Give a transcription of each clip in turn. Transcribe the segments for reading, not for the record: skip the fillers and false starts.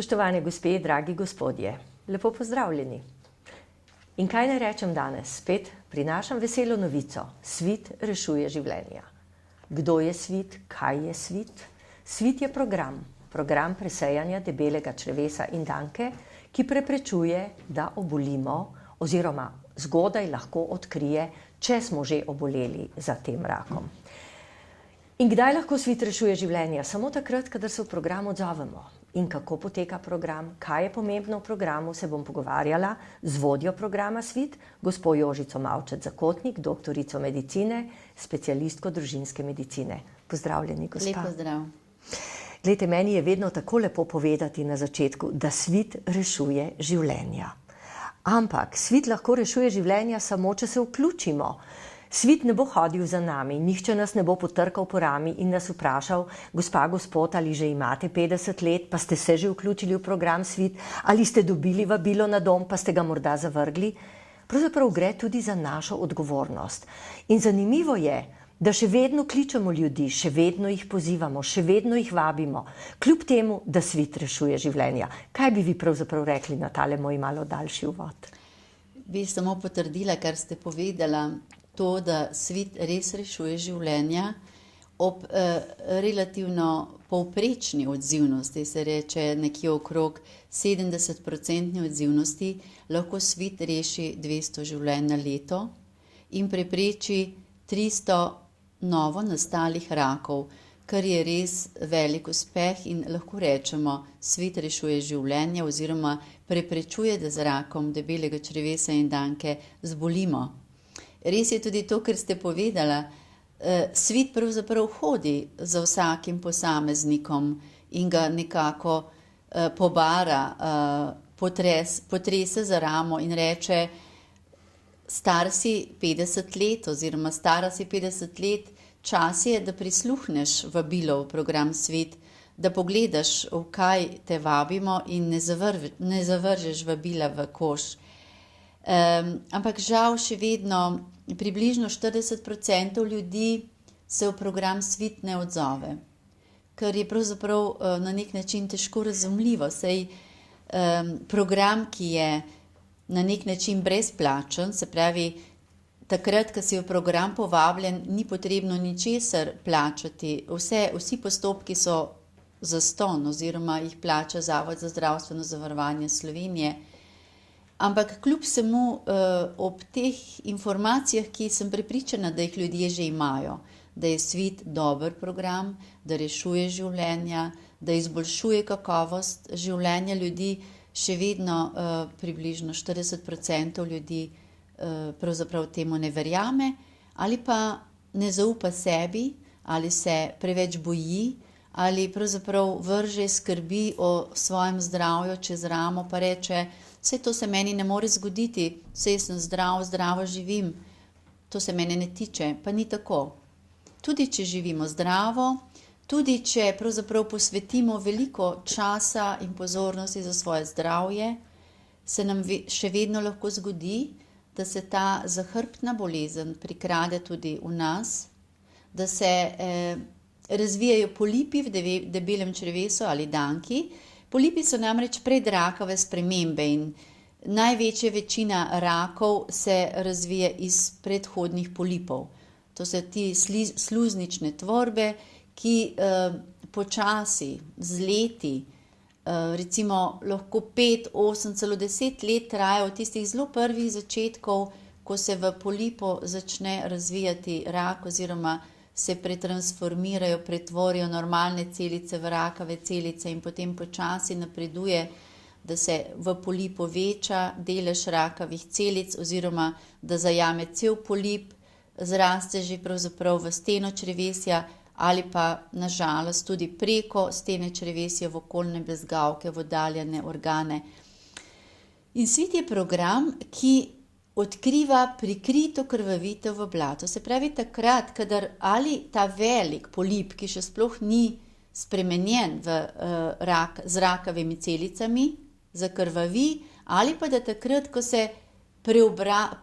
Spoštovane gospe, dragi gospodje, lepo pozdravljeni. In kaj naj rečem danes? Spet prinašam veselo novico. Svit rešuje življenja. Kdo je svit? Kaj je svit? Svit je program presejanja debelega črevesa in danke, ki preprečuje, da obolimo oziroma zgodaj lahko odkrije, če smo že oboleli za tem rakom. In kdaj lahko svit rešuje življenja? Samo takrat, kadar se v program odzovemo. In kako poteka program, kaj je pomembno v programu, se bom pogovarjala z vodjo programa Svit, gospo Jožico Mavčec-Zakotnik, doktorico medicine, specialistko družinske medicine. Pozdravljeni, gospa. Lep pozdrav. Glejte, meni je vedno tako lepo povedati na začetku, da svit rešuje življenja. Ampak svit lahko rešuje življenja samo, če se vključimo. Svit ne bo hodil za nami, nihče nas ne bo potrkal po rami in nas vprašal, gospa, gospod, ali že imate 50 let, pa ste se že vključili v program Svit, ali ste dobili vabilo na dom, pa ste ga morda zavrgli. Pravzaprav gre tudi za našo odgovornost. In zanimivo je, da še vedno kličemo ljudi, še vedno jih pozivamo, še vedno jih vabimo, kljub temu, da svit rešuje življenja. Kaj bi vi pravzaprav rekli na tale moj malo daljši uvod? Bi samo potrdila, kar ste povedala, to, da svit res rešuje življenja ob relativno povprečni odzivnosti, se reče nekje okrog 70% odzivnosti, lahko svit reši 200 življenj na leto in prepreči 300 novo nastalih rakov, kar je res velik uspeh in lahko rečemo, svit rešuje življenja oziroma preprečuje, da z rakom debelega črevesa in danke zbolimo. Res je tudi to, kar ste povedala, svit pravzaprav hodi za vsakim posameznikom in ga nekako pobara, potrese za ramo in reče, star si 50 let oziroma stara si 50 let, čas je, da prisluhneš vabilo v program Svit, da pogledaš, v kaj te vabimo in ne zavržeš vabila v koš. Ampak žal še vedno približno 40% ljudi se v program Svit ne odzove, kar je pravzaprav na nek način težko razumljivo, saj program, ki je na nek način brezplačen, se pravi, takrat, ko si v program povabljen, ni potrebno ničesar plačati, vsi postopki so zastonj oziroma jih plača Zavod za zdravstveno zavarovanje Slovenije. Ampak kljub vsemu ob teh informacijah, ki sem prepričana, da jih ljudje že imajo, da je svit dober program, da rešuje življenja, da izboljšuje kakovost življenja ljudi, še vedno približno 40% ljudi pravzaprav temu ne verjame ali pa ne zaupa sebi ali se preveč boji ali pravzaprav vrže skrbi o svojem zdravju čez ramo pa reče, saj to se meni ne more zgoditi, saj sem zdravo živim, to se mene ne tiče, pa ni tako. Tudi če živimo zdravo, tudi če pravzaprav posvetimo veliko časa in pozornosti za svoje zdravje, se nam še vedno lahko zgodi, da se ta zahrbtna bolezen prikrade tudi v nas, da se razvijajo polipi v debelem črevesu ali danki. Polipi so namreč predrakave spremembe in največja večina rakov se razvije iz predhodnih polipov. To so ti sluznične tvorbe, ki počasi, z leti, recimo lahko 5, 8, celo 10 let trajajo od tistih zelo prvih začetkov, ko se v polipu začne razvijati rak oziroma se pretransformirajo, pretvorijo normalne celice v rakave celice in potem počasi napreduje, da se v polipu veča delež rakavih celic oziroma da zajame cel polip, zraste že pravzaprav v steno črevesja ali pa na žalost tudi preko stene črevesja v okoljne bezgavke, v oddaljene organe. In svit je program, ki odkriva prikrito krvavitev v blatu. Se pravi takrat, kadar ali ta velik polip, ki še sploh ni spremenjen z rakavimi celicami, zakrvavi, ali pa da takrat, ko se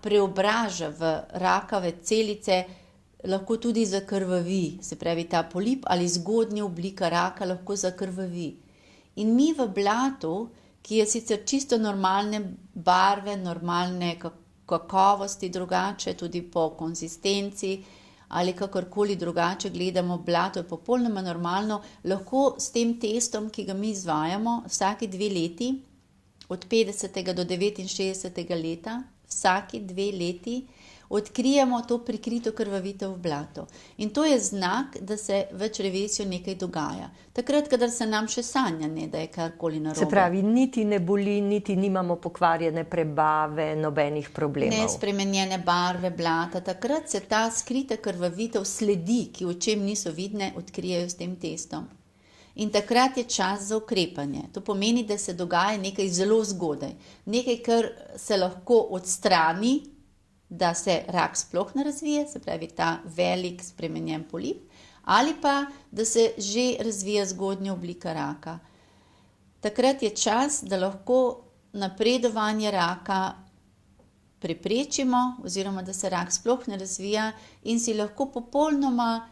preobraža v rakave celice, lahko tudi zakrvavi. Se pravi ta polip ali zgodnja oblika raka lahko zakrvavi. In mi v blatu, ki je sicer čisto normalne barve, normalne kakovosti drugače, tudi po konzistenci ali kakorkoli drugače gledamo, blato je popolnoma normalno, lahko s tem testom, ki ga mi izvajamo vsaki 2 leti, od 50. do 69. leta, vsaki 2 leti, odkrijemo to prikrito krvavitev v blatu. In to je znak, da se v črevesju nekaj dogaja. Takrat, kadar se nam še sanja, ne, da je karkoli narobe. Se pravi, niti ne boli, niti nimamo pokvarjene prebave, nobenih problemov. Nespremenjene barve blata. Takrat se ta skrita krvavitev sledi, ki očem niso vidne, odkrijejo s tem testom. In takrat je čas za ukrepanje. To pomeni, da se dogaja nekaj zelo zgodaj. Nekaj, kar se lahko odstrani, da se rak sploh ne razvije, se pravi ta velik spremenjen polip, ali pa, da se že razvija zgodnja oblika raka. Takrat je čas, da lahko napredovanje raka preprečimo, oziroma da se rak sploh ne razvija in si lahko popolnoma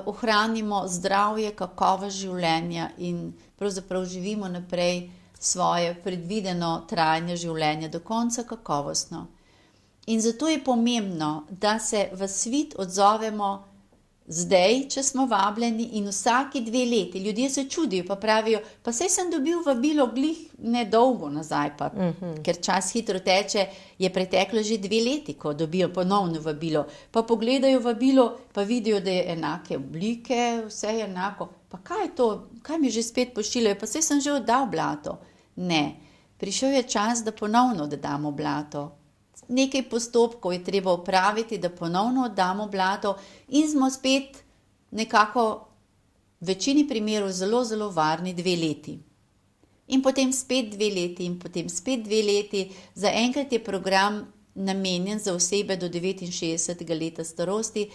ohranimo zdravje, kakovost življenja in pravzaprav živimo naprej svoje predvideno trajanje življenja do konca kakovostno. In zato je pomembno, da se v svit odzovemo zdaj, če smo vabljeni, in vsaki 2 leti. Ljudje se čudijo, pa pravijo, pa saj sem dobil vabilo glih nedolgo nazaj, pa, ker čas hitro teče, je preteklo že 2 leti, ko dobijo ponovno vabilo. Pa pogledajo vabilo, pa vidijo, da je enake oblike, vse je enako. Pa kaj je to, kaj mi že spet pošiljajo, pa saj sem že oddal blato. Ne, prišel je čas, da ponovno oddamo blato. Nekaj postopkov je treba opraviti, da ponovno oddamo blato in smo spet nekako v večini primerov zelo, zelo varni 2 leti. In potem spet 2 leti in potem spet 2 leti. Zaenkrat je program namenjen za osebe do 69. leta starosti,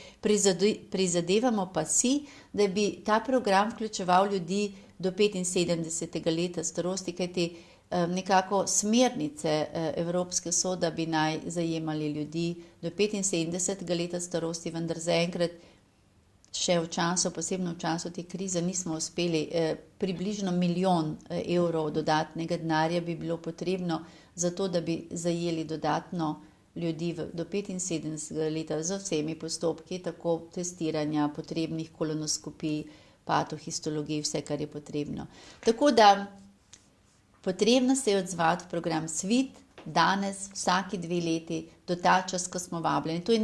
prizadevamo pa si, da bi ta program vključeval ljudi do 75. leta starosti, kajti nekako smernice Evropske soda bi naj zajemali ljudi do 75. leta starosti, vendar zaenkrat še v času, posebno v času te krize, nismo uspeli. Približno 1 milijon evrov dodatnega denarja bi bilo potrebno za to, da bi zajeli dodatno ljudi do 75. leta z vsemi postopki, tako testiranja, potrebnih kolonoskopij, patohistologij, vse, kar je potrebno. Tako da potrebno se je odzvati v program Svit danes, vsaki 2 leti, do ta čas, ko smo vabljeni. To je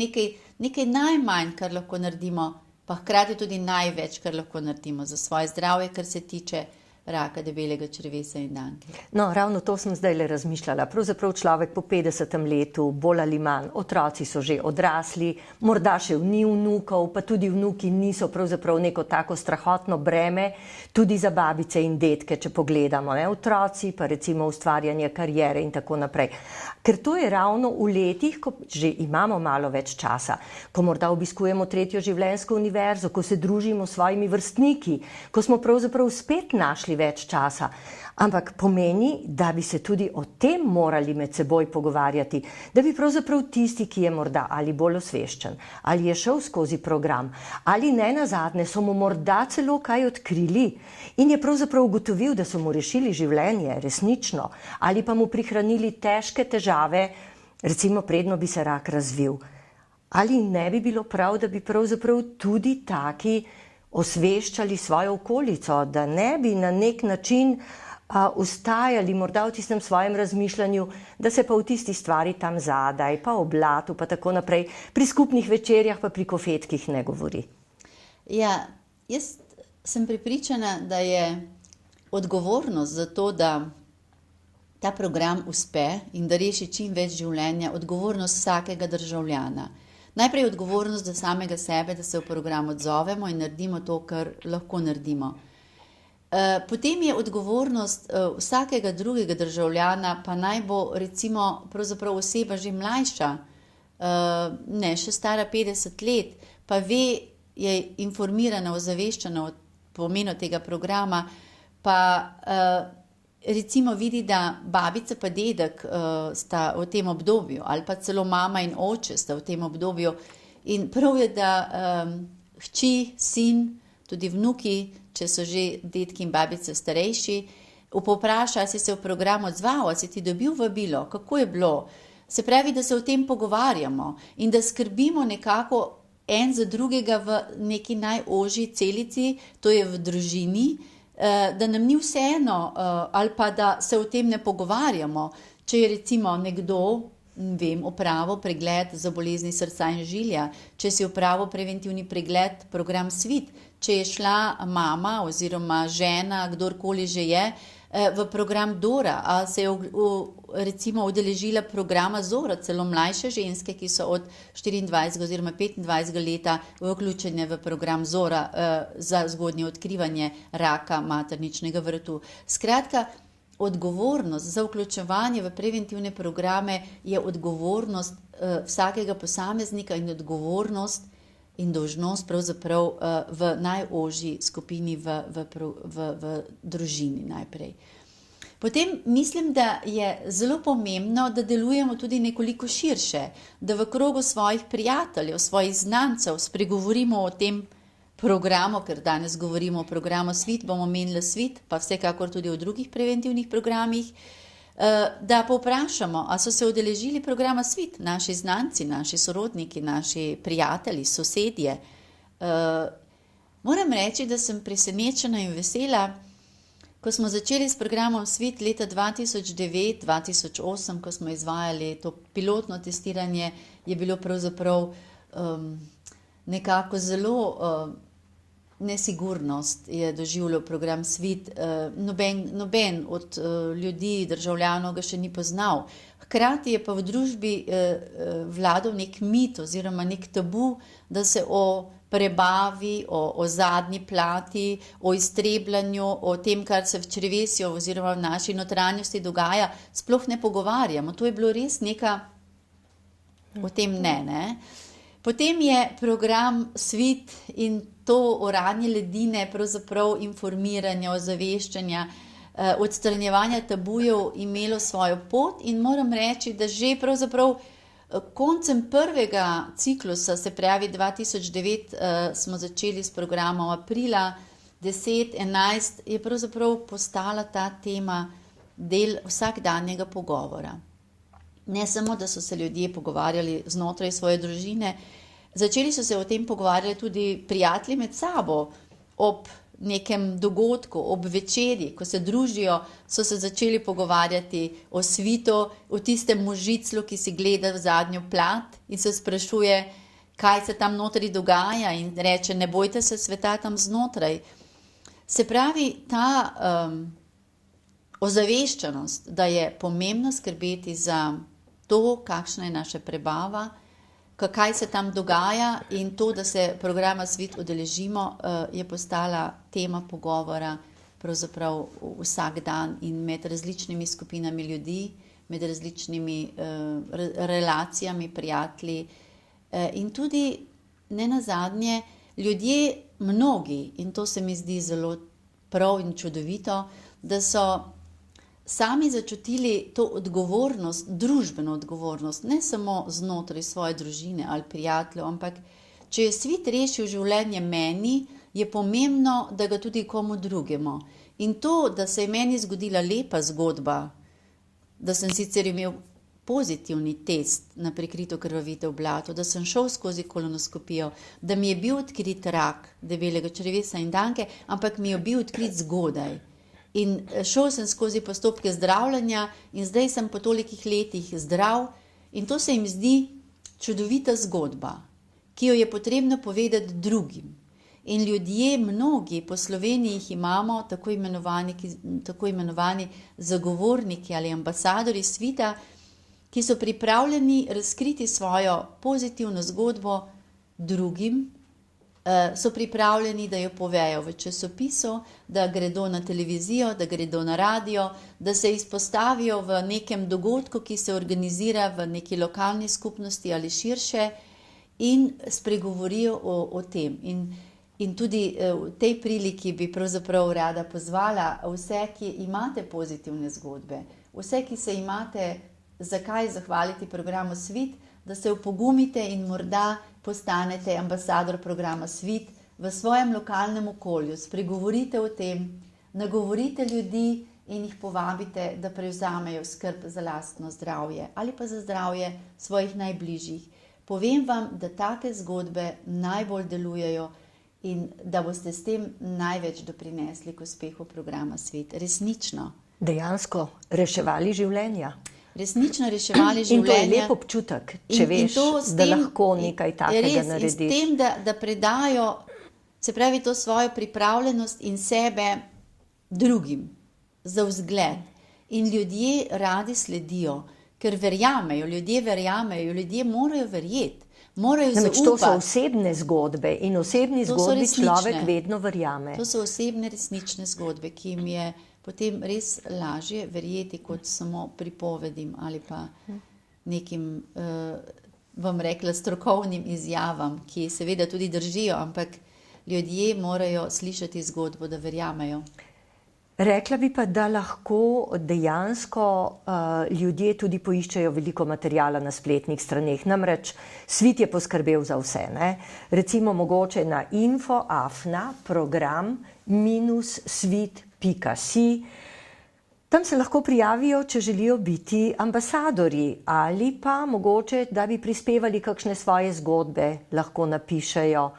nekaj najmanj, kar lahko naredimo, pa hkrati tudi največ, kar lahko naredimo za svoje zdravje, kar se tiče raka debelega črevesa in danke. No, ravno to sem zdaj le razmišljala. Pravzaprav človek po 50. letu, bolj ali manj, otroci so že odrasli, morda še ni vnukov, pa tudi vnuki niso pravzaprav neko tako strahotno breme, tudi za babice in dedke, če pogledamo, ne? Otroci, pa recimo ustvarjanje kariere in tako naprej. Ker to je ravno v letih, ko že imamo malo več časa, ko morda obiskujemo 3. življenjsko univerzo, ko se družimo s svojimi vrstniki, ko smo pravzaprav spet našli več časa. Ampak pomeni, da bi se tudi o tem morali med seboj pogovarjati, da bi pravzaprav tisti, ki je morda ali bolj osveščen, ali je šel skozi program, ali ne nazadnje so mu morda celo kaj odkrili in je pravzaprav ugotovil, da so mu rešili življenje, resnično, ali pa mu prihranili težke težave, recimo predno bi se rak razvil. Ali ne bi bilo prav, da bi pravzaprav tudi taki osveščali svojo okolico, da ne bi na nek način ustajali morda v tistem svojem razmišljanju, da se pa v tisti stvari tam zadaj, pa o blatu, pa tako naprej, pri skupnih večerjah pa pri kofetkih ne govori. Ja, jaz sem prepričana, da je odgovornost za to, da ta program uspe in da reši čim več življenja, odgovornost vsakega državljana. Najprej odgovornost za samega sebe, da se v program odzovemo in naredimo to, kar lahko naredimo. Potem je odgovornost vsakega drugega državljana, pa naj bo recimo pravzaprav oseba že mlajša, ne še stara 50 let, pa ve, je informirana, ozaveščena o pomenu tega programa, pa recimo vidi, da babica pa dedek sta v tem obdobju, ali pa celo mama in oče sta v tem obdobju. In prav je, da hči, sin, tudi vnuki, če so že dedki in babice starejši, povpraša, ali si se v program odzval, ali si ti dobil vabilo, kako je bilo. Se pravi, da se o tem pogovarjamo in da skrbimo nekako en za drugega v neki najožji celici, to je v družini, da nam ni vseeno ali pa da se o tem ne pogovarjamo. Če je recimo nekdo, opravil pregled za bolezni srca in žilja, če si opravil preventivni pregled program Svit, če je šla mama oziroma žena, kdorkoli že je, v program Dora, a se je recimo udeležila programa Zora, celo mlajše ženske, ki so od 24 oziroma 25 leta vključene v program Zora za zgodnje odkrivanje raka materničnega vratu. Skratka, odgovornost za vključevanje v preventivne programe je odgovornost vsakega posameznika in odgovornost in dolžnost pravzaprav v najožji skupini v družini najprej. Potem mislim, da je zelo pomembno, da delujemo tudi nekoliko širše, da v krogu svojih prijateljev, svojih znancev spregovorimo o tem programu, ker danes govorimo o programu Svit, bomo menili Svit, pa vsekakor tudi o drugih preventivnih programih, da povprašamo, a so se udeležili programa Svit, naši znanci, naši sorodniki, naši prijatelji, sosedje. Moram reči, da sem presenečena in vesela, ko smo začeli s programom Svit leta 2009-2008, ko smo izvajali to pilotno testiranje, je bilo pravzaprav nekako zelo nesigurnost je doživljal program Svit. Noben od ljudi, državljanov ga še ni poznal. Hkrati je pa v družbi vladal nek mit oziroma nek tabu, da se o prebavi, o zadnji plati, o iztrebljanju, o tem, kar se v črevesju oziroma v naši notranjosti dogaja, sploh ne pogovarjamo. To je bilo res neka, o tem ne. Potem je program Svit in to oranje ledine, pravzaprav informiranja, ozaveščanja, odstranjevanja tabujev imelo svojo pot in moram reči, da že pravzaprav koncem prvega ciklusa, se pravi 2009, smo začeli s programom aprila 10-11, je pravzaprav postala ta tema del vsakdanjega pogovora. Ne samo, da so se ljudje pogovarjali znotraj svoje družine, začeli so se o tem pogovarjali tudi prijatelji med sabo, ob nekem dogodku, ob večerji, ko se družijo, so se začeli pogovarjati o Svitu, o tistem možiclu, ki si gleda v zadnjo plat in se sprašuje, kaj se tam notri dogaja in reče, ne bojte se sveta tam znotraj. Se pravi, ta ozaveščenost, da je pomembno skrbeti za to, kakšna je naša prebava, kaj se tam dogaja in to, da se programa Svit udeležimo, je postala tema pogovora pravzaprav vsak dan in med različnimi skupinami ljudi, med različnimi relacijami, prijatelji in tudi nenazadnje ljudje, mnogi, in to se mi zdi zelo prav in čudovito, da so sami začutili to odgovornost, družbeno odgovornost, ne samo znotraj svoje družine ali prijateljev, ampak če je Svit rešil življenje meni, je pomembno, da ga tudi komu drugemu. In to, da se je meni zgodila lepa zgodba, da sem sicer imel pozitivni test na prikrito krvavitev blatu, da sem šel skozi kolonoskopijo, da mi je bil odkrit rak debelega črevesa in danke, ampak mi je bil odkrit zgodaj. In šel sem skozi postopke zdravljenja in zdaj sem po tolikih letih zdrav in to se jim zdi čudovita zgodba, ki jo je potrebno povedati drugim. In ljudje, mnogi po Sloveniji jih imamo, tako imenovani zagovorniki ali ambasadori Svita, ki so pripravljeni razkriti svojo pozitivno zgodbo drugim, so pripravljeni, da jo povejo v časopisu, da gredo na televizijo, da gredo na radio, da se izpostavijo v nekem dogodku, ki se organizira v neki lokalni skupnosti ali širše in spregovorijo o tem. In tudi v tej priliki bi pravzaprav rada pozvala vse, ki imate pozitivne zgodbe, vse, ki se imate zakaj zahvaliti programu Svit, da se opogumite in morda postanete ambasador programa Svit v svojem lokalnem okolju, spregovorite o tem, nagovorite ljudi in jih povabite, da prevzamejo skrb za lastno zdravje ali pa za zdravje svojih najbližjih. Povem vam, da take zgodbe najbolj delujejo in da boste s tem največ doprinesli k uspehu programa Svet. Resnično. Dejansko reševali življenja. Resnično reševali življenja. In to je lep občutek, če veš, da lahko nekaj takega narediš. S tem, da predajo, se pravi, to svojo pripravljenost in sebe drugim za vzgled. In ljudje radi sledijo, ker verjamejo, ljudje morajo verjeti, morajo zaupati. To so osebne zgodbe in osebni zgodbi človek vedno verjame. To so osebne resnične zgodbe, ki jim je potem res lažje verjeti kot samo pripovedim ali pa nekim, bom rekla, strokovnim izjavam, ki seveda tudi držijo, ampak ljudje morajo slišati zgodbo, da verjamejo. Rekla bi pa, da lahko dejansko ljudje tudi poiščejo veliko materijala na spletnih straneh. Namreč Svit je poskrbel za vse. Ne? Recimo mogoče na info@program-svit.si. Tam se lahko prijavijo, če želijo biti ambasadorji ali pa mogoče, da bi prispevali kakšne svoje zgodbe, lahko napišejo.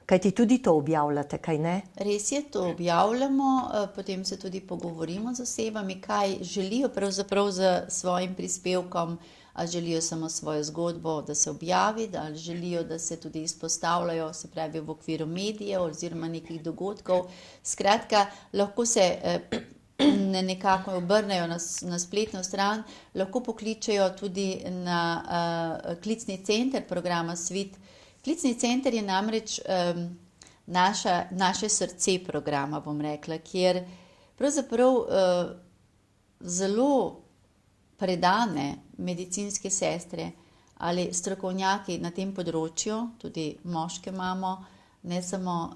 Kajti tudi to objavljate, kaj ne? Res je, to objavljamo, potem se tudi pogovorimo z osebami, kaj želijo pravzaprav z svojim prispevkom, ali želijo samo svojo zgodbo, da se objavi, ali želijo, da se tudi izpostavljajo, se pravi v okviru medijev oziroma nekih dogodkov. Skratka, lahko se nekako obrnejo na spletno stran, lahko pokličejo tudi na klicni center programa Svit. Klicni center je namreč naše srce programa, bom rekla, kjer pravzaprav zelo predane medicinske sestre ali strokovnjaki na tem področju, tudi moške imamo, ne samo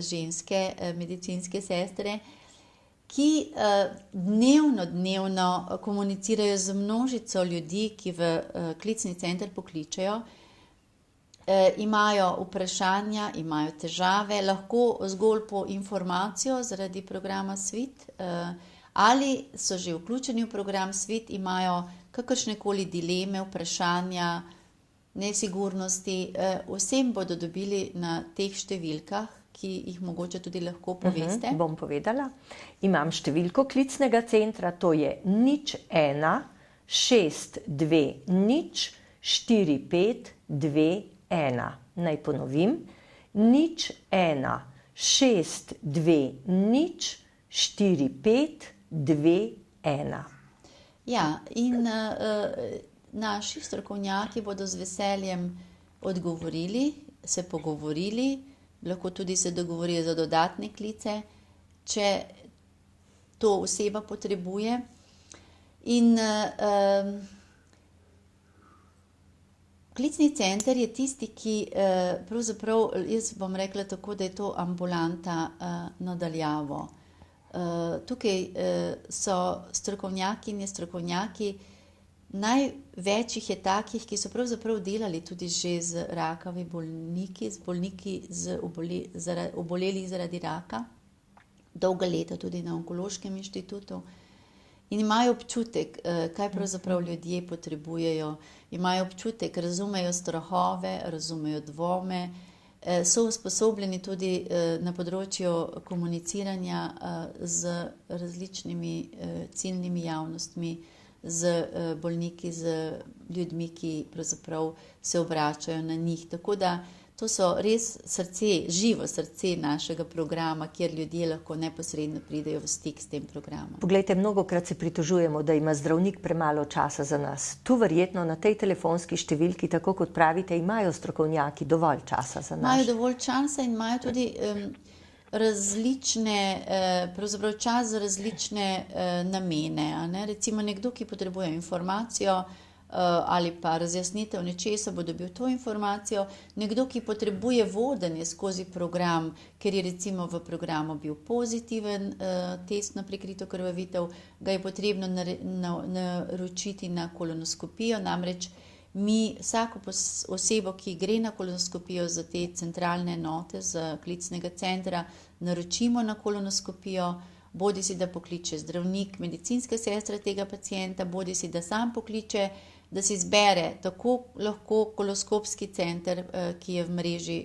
ženske medicinske sestre, ki dnevno komunicirajo z množico ljudi, ki v klicni center pokličejo. Imajo vprašanja, imajo težave, lahko zgolj po informacijo zaradi programa Svit, ali so že vključeni v program Svit, imajo kakršnekoli dileme, vprašanja, nesigurnosti, vsem bodo dobili na teh številkah, ki jih mogoče tudi lahko poveste. Bom povedala. Imam številko klicnega centra, to je 01 620 4521. Naj ponovim, 01 620 4521. Ja, in naši strokovnjaki bodo z veseljem odgovorili, se pogovorili, lahko tudi se dogovorijo za dodatne klice, če to oseba potrebuje. In klicni center je tisti, ki pravzaprav, jaz bom rekla tako, da je to ambulanta nadaljavo. Tukaj so strokovnjaki, največ jih je takih, ki so pravzaprav delali tudi že z rakavimi bolniki, z bolniki obolelih zaradi raka, dolga leta tudi na Onkološkem inštitutu. In imajo občutek, kaj pravzaprav ljudje potrebujejo, imajo občutek, razumejo strahove, razumejo dvome, so usposobljeni tudi na področju komuniciranja z različnimi ciljnimi javnostmi, z bolniki, z ljudmi, ki pravzaprav se obračajo na njih. Tako da to so res srce, živo srce našega programa, kjer ljudje lahko neposredno pridejo v stik s tem programom. Poglejte, mnogokrat se pritožujemo, da ima zdravnik premalo časa za nas. Tu verjetno na tej telefonski številki, tako kot pravite, imajo strokovnjaki dovolj časa za nas. Imajo dovolj časa in imajo tudi različne, pravzaprav čas za različne namene. Recimo nekdo, ki potrebuje informacijo, ali pa razjasnitev nečesa, bo dobil to informacijo. Nekdo, ki potrebuje vodenje skozi program, ker je recimo v programu bil pozitiven test na prikrito krvavitev, ga je potrebno naročiti na kolonoskopijo. Namreč mi vsako osebo, ki gre na kolonoskopijo za te centralne enote z klicnega centra, naročimo na kolonoskopijo, bodi si da pokliče zdravnik, medicinska sestra tega pacienta, bodi si da sam pokliče, da si izbere tako lahko koloskopski center, ki je v mreži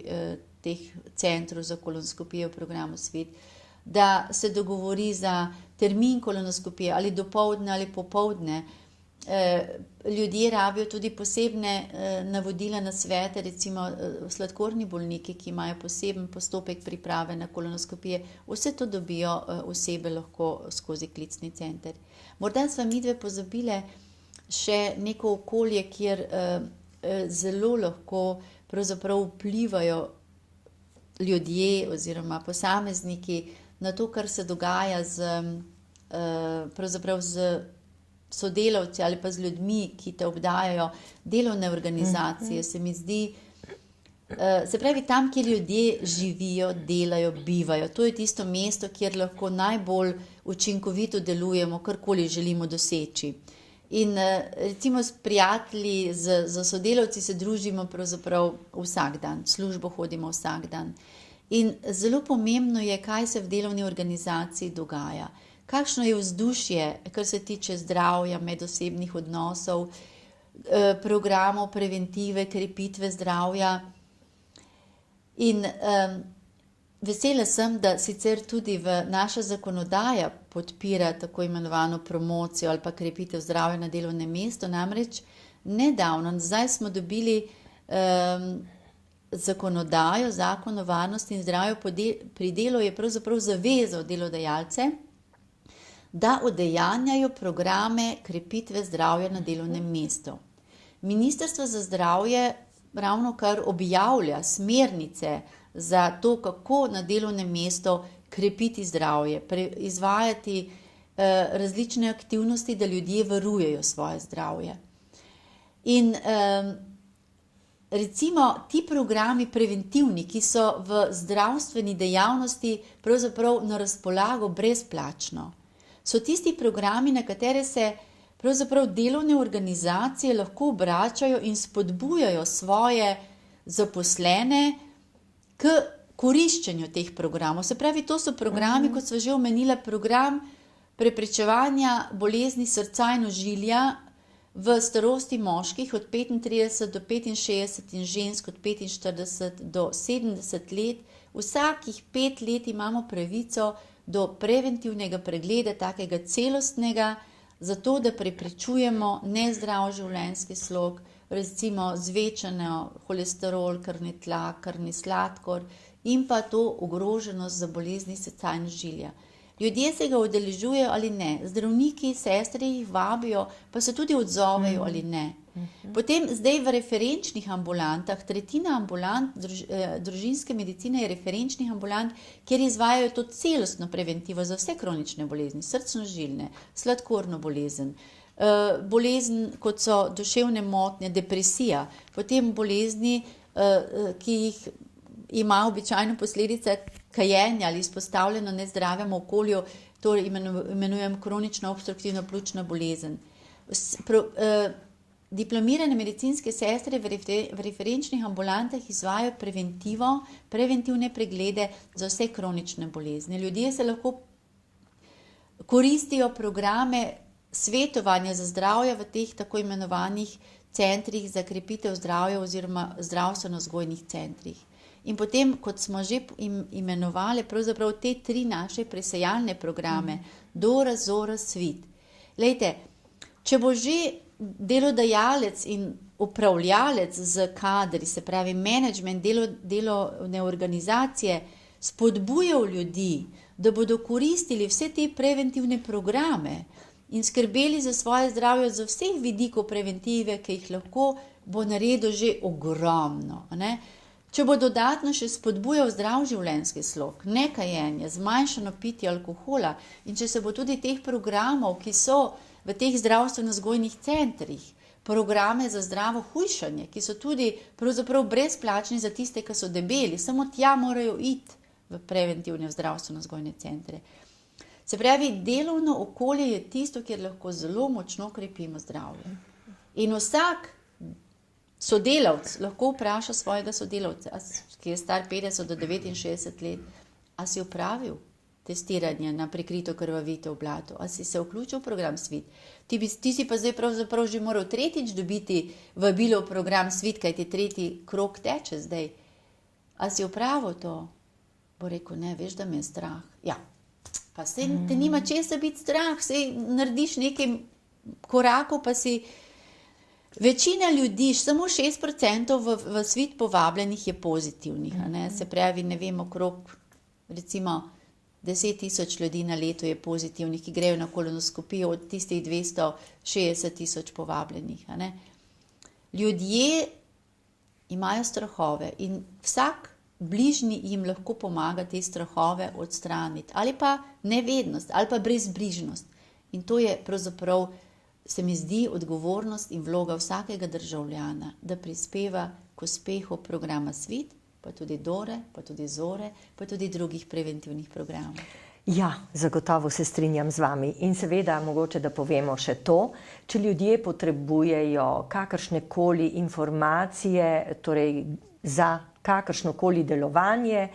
teh centrov za kolonoskopijo v programu Svit, da se dogovori za termin kolonoskopije ali dopoldne ali popoldne. Ljudje rabijo tudi posebne navodila na svete, recimo sladkorni bolniki, ki imajo poseben postopek priprave na kolonoskopije. Vse to dobijo osebe lahko skozi klicni center. Morda sva midve pozabile še neko okolje, kjer zelo lahko pravzaprav vplivajo ljudje oziroma posamezniki na to, kar se dogaja pravzaprav z sodelavci ali pa z ljudmi, ki te obdajajo, delovne organizacije, se mi zdi, se pravi tam, kjer ljudje živijo, delajo, bivajo. To je tisto mesto, kjer lahko najbolj učinkovito delujemo, karkoli želimo doseči. In recimo s prijatelji, z sodelavci se družimo pravzaprav vsak dan, službo hodimo vsak dan. In zelo pomembno je, kaj se v delovni organizaciji dogaja. Kakšno je vzdušje, kar se tiče zdravja, medosebnih odnosov, programov preventive, krepitve zdravja. In vesela sem, da sicer tudi naša zakonodaja podpira tako imenovano promocijo ali pa krepitev zdravja na delovnem mestu. Namreč nedavno, zdaj smo dobili zakonodajo, Zakon o varnosti in zdravju pri delu je pravzaprav zavezal delodajalce, da udejanjajo programe krepitve zdravja na delovnem mestu. Ministrstvo za zdravje ravnokar objavlja smernice za to, kako na delovnem mestu krepiti zdravje, izvajati različne aktivnosti, da ljudje varujejo svoje zdravje. In recimo ti programi preventivni, ki so v zdravstveni dejavnosti pravzaprav na razpolago brezplačno, so tisti programi, na katere se pravzaprav delovne organizacije lahko obračajo in spodbujajo svoje zaposlene k koriščenju teh programov. Se pravi, to so programi, kot sva že omenila, program preprečevanja bolezni srca in ožilja v starosti moških od 35 do 65 in žensk od 45 do 70 let. Vsakih 5 let imamo pravico do preventivnega pregleda, takega celostnega, zato da preprečujemo nezdrav življenjski slog, recimo zvečano holesterol, krvni tlak, krvni sladkor in pa to ogroženost za bolezni srca in ožilja. Ljudje se ga udeležujejo ali ne, zdravniki, sestre jih vabijo, pa se tudi odzovejo ali ne. Potem zdaj v referenčnih ambulantah, tretjina ambulant družinske medicine je referenčnih ambulant, kjer izvajajo to celostno preventivo za vse kronične bolezni, srčno-žilne, sladkorno bolezen, bolezen, kot so duševne motnje, depresija, potem bolezni, ki jih ima običajno posledice kajenja ali izpostavljeno nezdravemu okolju, to imenujem kronično obstruktivno pljučna bolezen. Diplomirane medicinske sestre v referenčnih ambulantah izvajajo preventivne preglede za vse kronične bolezni. Ljudje se lahko koristijo programe svetovanja za zdravje v teh tako imenovanih centrih za krepitev zdravja oziroma zdravstveno-vzgojnih centrih. In potem, kot smo že imenovali, pravzaprav te 3 naše presejalne programe, Dora, Zora, Svit. Glejte, če bo že delodajalec in upravljalec z kadri, se pravi management delovne organizacije, spodbujal ljudi, da bodo koristili vse te preventivne programe in skrbeli za svoje zdravje z vseh vidikov preventive, ki jih lahko, bo naredil že ogromno. Ne? Če bo dodatno še spodbujal zdrav življenjski slog, nekajenje, zmanjšano pitje alkohola in če se bo tudi teh programov, ki so v teh zdravstveno-vzgojnih centrih, programe za zdravo hujšanje, ki so tudi pravzaprav brezplačni za tiste, ki so debeli, samo tja morajo iti v preventivne zdravstveno-vzgojne centre. Se pravi, delovno okolje je tisto, kjer lahko zelo močno krepimo zdravje. In vsak sodelavc lahko vpraša svojega sodelavca, ki je star 50 do 69 let, a si opravil testiranja na prikrito krvavitev v blatu. A si se vključil v program Svit? Ti si pa zdaj pravzaprav že moral tretjič dobiti vabilo v program Svit, kaj ti tretji krog teče zdaj. A si opravil to? Bo rekel, ne, veš, da me je strah. Ja, pa sej te nima česa biti strah, sej narediš nekaj korakov, pa si... Večina ljudi, samo 6% v Svit povabljenih je pozitivnih, a ne? Se pravi, ne vem, okrog recimo 10,000 ljudi na leto je pozitivnih, ki grejo na kolonoskopijo od tistih 260,000 povabljenih, a ne? Ljudje imajo strahove in vsak bližnji jim lahko pomaga te strahove odstraniti, ali pa nevednost, ali pa brezbrižnost. In to je pravzaprav, se mi zdi, odgovornost in vloga vsakega državljana, da prispeva k uspehu programa Svit, pa tudi Dore, pa tudi Zore, pa tudi drugih preventivnih programov. Ja, zagotovo se strinjam z vami. In seveda, mogoče da povemo še to, če ljudje potrebujejo kakršnekoli informacije, torej za kakršnokoli delovanje,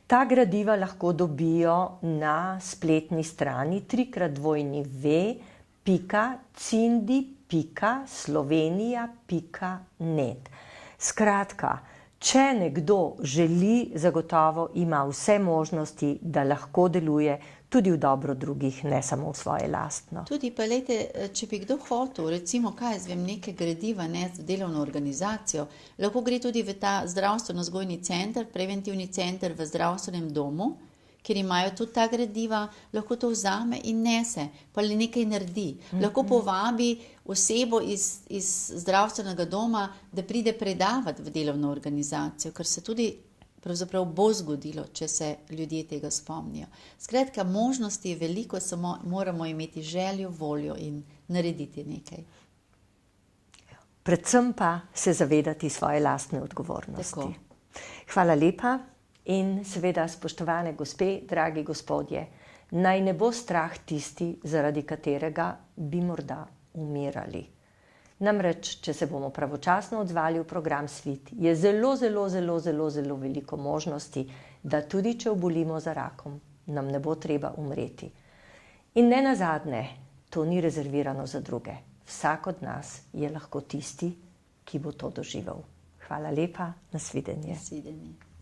ta gradiva lahko dobijo na spletni strani www.cindi.slovenia.net. Skratka, če nekdo želi, zagotovo ima vse možnosti, da lahko deluje tudi v dobro drugih, ne samo v svoje lastno. Tudi pa, lejte, če bi kdo hotel, recimo, kaj jaz vem, neke gradiva, ne, delovno organizacijo, lahko gre tudi v ta zdravstveno-vzgojni center, preventivni center v zdravstvenem domu, kjer imajo tudi ta gradiva, lahko to vzame in nese, pa le nekaj naredi. Lahko povabi osebo iz zdravstvenega doma, da pride predavati v delovno organizacijo, ker se tudi pravzaprav bo zgodilo, če se ljudje tega spomnijo. Skratka, možnosti je veliko, samo moramo imeti željo, voljo in narediti nekaj. Predvsem pa se zavedati svoje lastne odgovornosti. Tako. Hvala lepa. In seveda, spoštovane gospe, dragi gospodje, naj ne bo strah tisti, zaradi katerega bi morda umirali. Namreč, če se bomo pravočasno odzvali v program Svit, je zelo veliko možnosti, da tudi če obolimo za rakom, nam ne bo treba umreti. In ne nazadnje, to ni rezervirano za druge. Vsak od nas je lahko tisti, ki bo to doživel. Hvala lepa, nasvidenje. Nasvidenje.